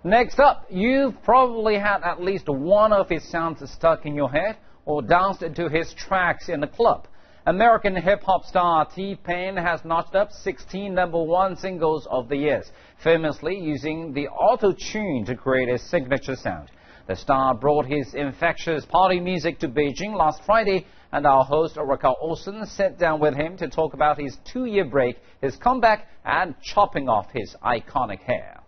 Next up, you've probably had at least one of his sounds stuck in your head or danced to his tracks in the club. American hip-hop star T-Pain has notched up 16 #1 singles of the year, famously using the AutoTune to create a signature sound. The star brought his infectious party music to Beijing last Friday, and our host, Raquel Olsen, sat down with him to talk about his 2-year break, his comeback, and chopping off his iconic hair.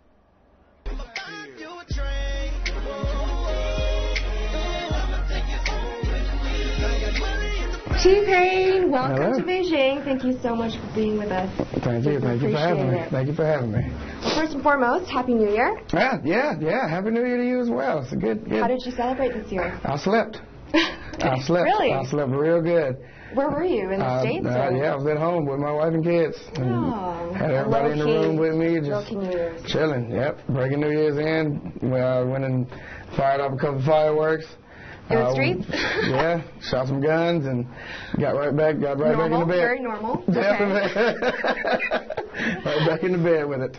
T-Pain, welcome to Beijing. Thank you so much for being with us. Thank you. Thank you for having me. Thank you for having me. Well, first and foremost, Happy New Year. Yeah. Happy New Year to you as well. It's good. How did you celebrate this year? I slept. Really? I slept real good. Where were you? In the States? Yeah, I was at home with my wife and kids. And had everybody in the room with me, just chilling. Yep. Breaking New Year's in. I went and fired up a couple of fireworks. In the streets? Yeah, shot some guns and got right back in the bed. Very normal. Yeah, okay. Right back in the bed with it.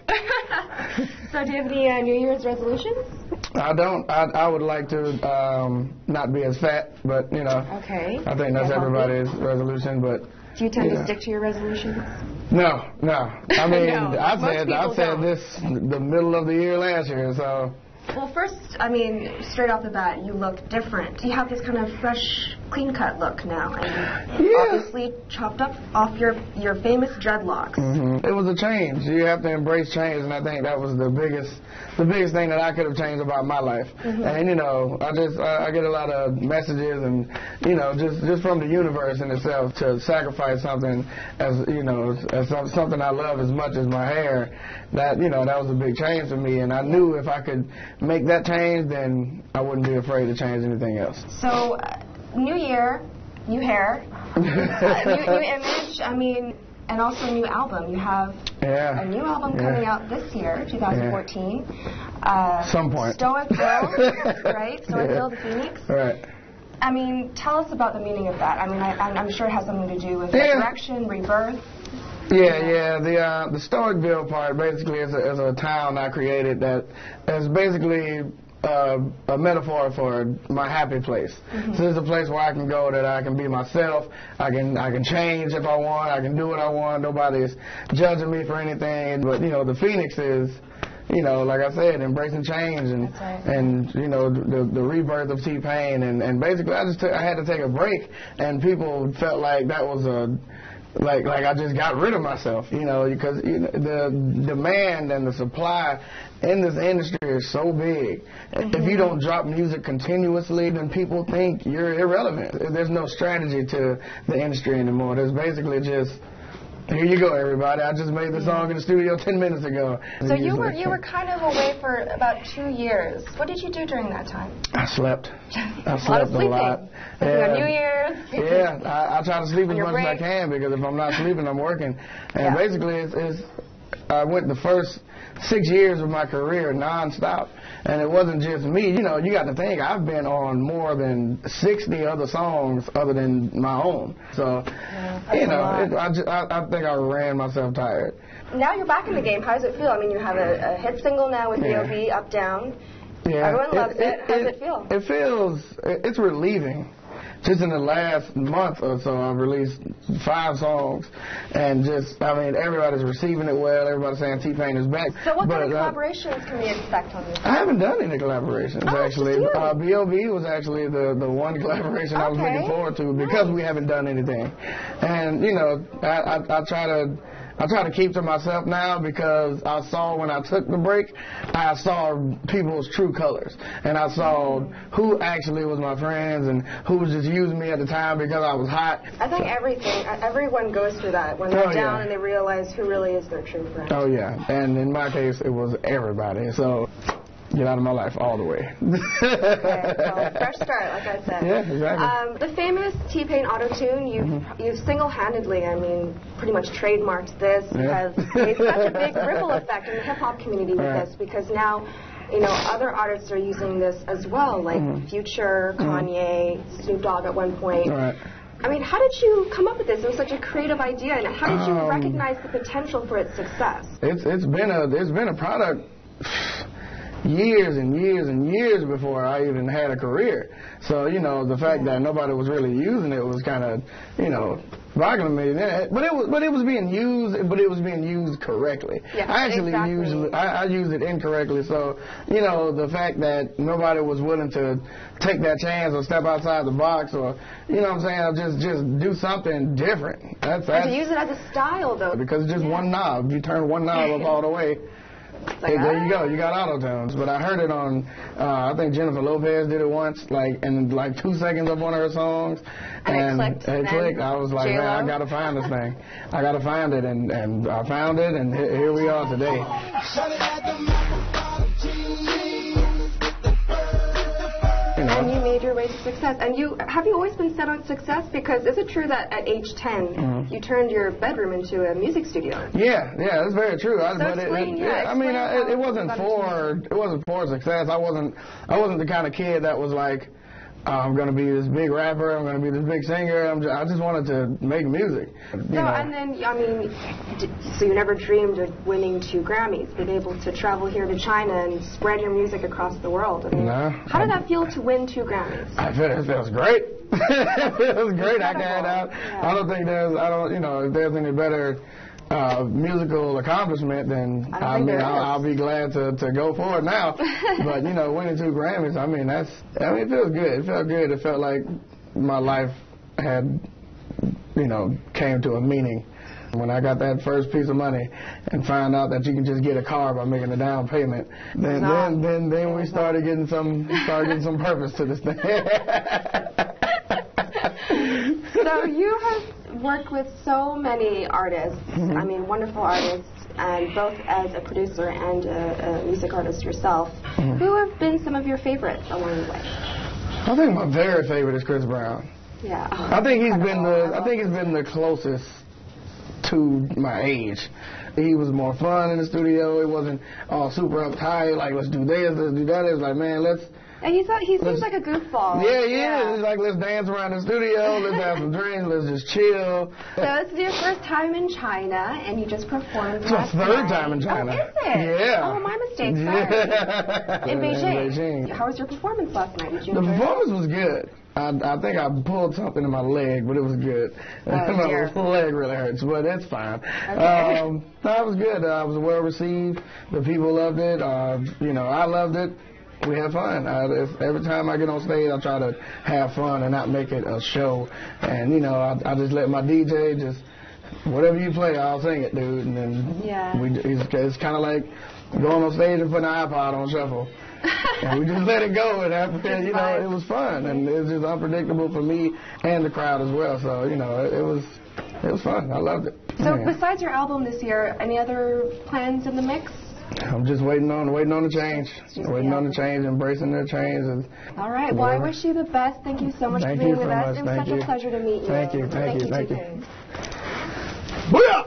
So do you have any New Year's resolutions? I don't. I would like to not be as fat, but you know. Okay. I think that's everybody's resolution, but. Do you tend to stick to your resolutions? No. I mean, No, I said this the middle of the year last year, so. Well, first, I mean, straight off the bat, you look different. You have this kind of fresh, clean-cut look now, and you obviously chopped off your famous dreadlocks. It was a change. You have to embrace change, and I think that was the biggest thing that I could have changed about my life. And you know, I get a lot of messages, and you know, just from the universe in itself to sacrifice something as something I love as much as my hair. That was a big change for me, and I knew if I could make that change, then I wouldn't be afraid to change anything else. So, new year, new hair, new image, I mean, and also a new album. You have a new album coming out this year, 2014. Some point. Stoicville, right? Stoicville, the Phoenix. Right. I mean, tell us about the meaning of that. I mean, I'm sure it has something to do with resurrection, rebirth. Yeah. The Stoicville part basically is a town I created that is basically a metaphor for my happy place. So it's a place where I can go that I can be myself. I can change if I want. I can do what I want. Nobody's judging me for anything. But the Phoenix is. Like I said, embracing change and the rebirth of T-Pain and basically I had to take a break, and people felt like that was like I just got rid of myself, because the demand and the supply in this industry is so big. If you don't drop music continuously, then people think you're irrelevant. There's no strategy to the industry anymore. There's basically just, here you go, everybody. I just made the song in the studio 10 minutes ago. So you were kind of away for about 2 years. What did you do during that time? I slept. I slept a lot. On New Year's. Yeah, I try to sleep as much as I can, because if I'm not sleeping, I'm working. And basically, I went the first 6 years of my career nonstop. And it wasn't just me. You got to think, I've been on more than 60 other songs other than my own. So, I think I ran myself tired. Now you're back in the game. How does it feel? I mean, you have a hit single now with B.O.B., Up Down. Yeah. Everyone loves it. How does it feel? It's relieving. Just in the last month or so, I've released 5 songs, and everybody's receiving it well. Everybody's saying T-Pain is back. So what kind of collaborations can we expect on this? I haven't done any collaborations, actually. B.O.B. was actually the one collaboration I was looking forward to, because we haven't done anything. And, I try to keep to myself now, because I saw when I took the break, I saw people's true colors. And I saw who actually was my friends and who was just using me at the time because I was hot. I think everyone goes through that when they're down and they realize who really is their true friend. Oh, yeah. And in my case, it was everybody. So get out of my life all the way. Okay, well, fresh start, like I said. Yeah, exactly. The famous T-Pain AutoTune, you've single-handedly, pretty much trademarked this, because it's such a big ripple effect in the hip-hop community with this, because now, other artists are using this as well, like Future, Kanye, Snoop Dogg at one point. I mean, how did you come up with this? It was such a creative idea, and how did you recognize the potential for its success? It's been a product. years and years and years before I even had a career. So, you know, the fact that nobody was really using it was kind of, you know, rocking to me. But it was being used, but it was being used correctly. Yeah, I actually I used it incorrectly. So, you know, the fact that nobody was willing to take that chance or step outside the box or, you know what I'm saying, just do something different. And to use it as a style, though. Because it's just one knob. You turn one knob up all the way. Like, there you go. You got AutoTunes. But I heard it on, I think Jennifer Lopez did it once, like in like 2 seconds of one of her songs. And it clicked. I was like, man, I got to find this thing. I got to find it. And I found it, and here we are today. And you made your way to success. And have you always been set on success? Because is it true that at age 10, you turned your bedroom into a music studio? Yeah, that's very true. It wasn't for success. I wasn't the kind of kid that was like, I'm going to be this big rapper, I'm going to be this big singer. I just wanted to make music. And then, I mean, so you never dreamed of winning 2 Grammys, being able to travel here to China and spread your music across the world. I mean, how did that feel to win 2 Grammys? It feels great. It feels great. I don't think if there's any better musical accomplishment, then I'll be glad to go for it now. But you know, winning 2 Grammys, I mean, it feels good. It felt good. It felt like my life had, you know, came to a meaning. When I got that first piece of money and found out that you can just get a car by making a down payment, then we started getting some purpose to this thing. So you have worked with so many artists, I mean, wonderful artists, and both as a producer and a music artist yourself. Who have been some of your favorites along the way? I think my very favorite is Chris Brown. Yeah. I think he's been the closest to my age. He was more fun in the studio. It wasn't all super uptight, like let's do this, let's do that. It was like, man, and he seems like a goofball. Yeah, he is. It's like, let's dance around the studio, let's have some drinks, let's just chill. So this is your first time in China, and you just performed last night. It's my third time in China. Oh, is it? Yeah. Oh, my mistake, sorry. In Beijing. How was your performance last night? Did you enjoy it? The performance was good. I think I pulled something in my leg, but it was good. My leg really hurts, but it's fine. Okay. No, it was good. I was well received. The people loved it. You know, I loved it. We had fun. Every time I get on stage, I try to have fun and not make it a show. And, you know, I just let my DJ just, whatever you play, I'll sing it, dude. And then it's kind of like going on stage and putting an iPod on shuffle. And we just let it go. And after, you know, it was fun. And it was just unpredictable for me and the crowd as well. So, you know, it was fun. I loved it. So besides your album this year, any other plans in the mix? I'm just waiting on the change. Waiting on the change, embracing the change. All right. Well, I wish you the best. Thank you so much for being with us. It was such a pleasure to meet you. Thank you. Thank you. Booyah!